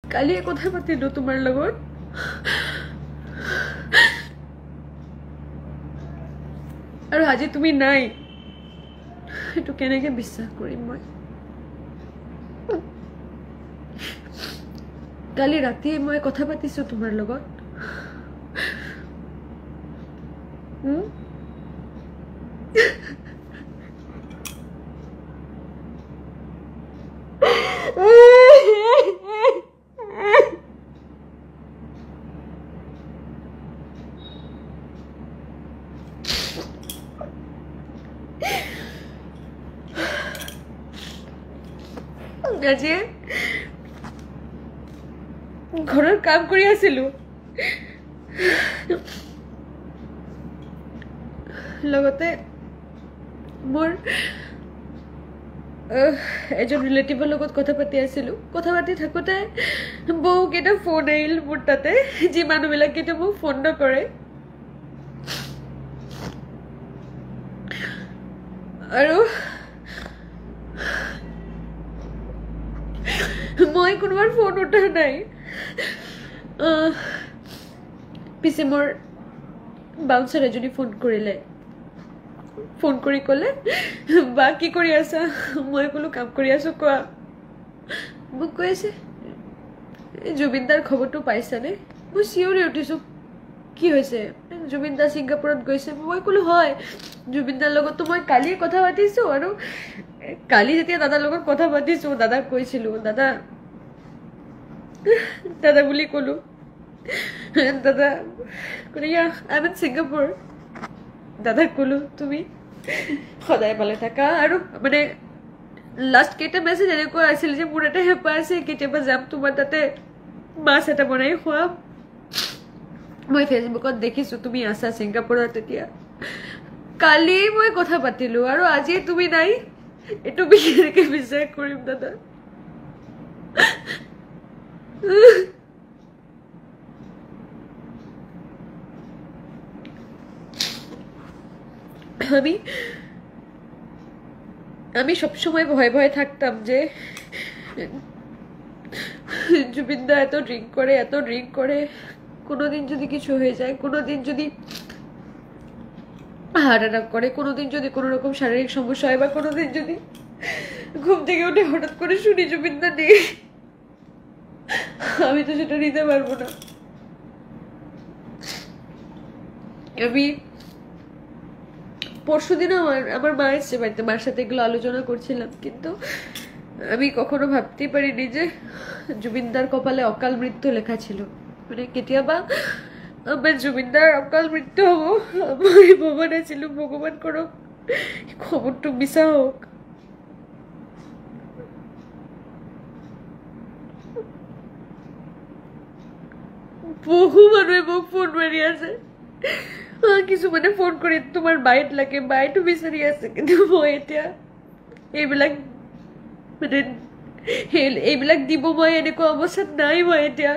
কালিয়ে কথা পাতিলো তোমাৰ লগত আৰু আজি তুমি নাই এটো কেনেকৈ বিশ্বাস কৰিম মই কালি ৰাতি মই কথা পাতিছো তোমাৰ লগত আজি ঘৰৰ কাম কৰি আছিলো লগতে মোৰ এজন ৰিলেটিভৰ লগত কথা পাতি আছিলো কথা পাতি থাকোতে বহুকেইটা ফোন আহিল মোৰ তাতে যি মানুহবিলাক কেতিয়া মোক ফোন নকৰে আৰু মই কোনোবাৰ ফোন উঠা নাই পিছে মোৰ বাউন্সাৰ এজনী ফোন কৰিলে ফোন কৰি ক'লে বা কি কৰি আছা মই ক'লো কাম কৰি আছো কোৱা মোক কৈ আছে জুবিনদাৰ খবৰটো পাইছানে মই চিঞৰি উঠিছো কি হৈছে জুবিনদা ছিংগাপুৰত গৈছে মই ক'লো হয় জুবিনদাৰ লগততো মই কালিয়ে কথা পাতিছো আৰু কালি যেতিয়া দাদাৰ লগত কথা পাতিছো দাদাক কৈছিলো দাদা বুলি ক'লো দাদা ক'লে আই এম ইন ছিংগাপুৰ দাদাক ক'লো তুমি সদায় পালে থাকা আৰু মানে লাষ্ট কেইটা মেছেজ এনেকুৱা আছিল যে মোৰ এটা হেঁপাহ আছে কেতিয়াবা যাম তোমাৰ তাতে মাছ এটা বনাই খুৱাম মই ফেচবুকত দেখিছো তুমি আছা ছিংগাপুৰত তেতিয়া কালি মই কথা পাতিলো আৰু আজি তুমি নাই এইটো কেনেকৈ বিশ্বাস কৰিম দাদা আমি সবসময় ভয়ে ভয়ে থাকতাম যে জুবিনদা এত ড্রিঙ্ক করে কোনোদিন যদি কিছু হয়ে যায় কোনোদিন যদি হার্ট অ্যাটাক করে কোনোদিন যদি কোনো রকম শারীরিক সমস্যা হয় বা কোনোদিন যদি ঘুম থেকে উঠে হঠাৎ করে শুনি জুবিনদা নেই আমি তো সেটা নিতে পারবো না আমি পরশুদিন আমার মা এসছে বাড়িতে মার সাথে এগুলো আলোচনা করছিলাম কিন্তু আমি কখনো ভাবতেই পারিনি যে জুবিনদার কপালে অকাল মৃত্যু লেখা ছিল মানে কেতিয়াবা আমার জুবিনদার অকাল মৃত্যু হবো আমি ভগবান ছিল ভগবান করো খবরটা মিছা হোক বহু মানুহে মোক ফোন মাৰি আছে কিছুমানে ফোন কৰি তোমাৰ বাইট লাগে বাইটো বিচাৰি আছে কিন্তু মই এতিয়া এইবিলাক দিব মই এনেকুৱা অৱস্থাত নাই মই এতিয়া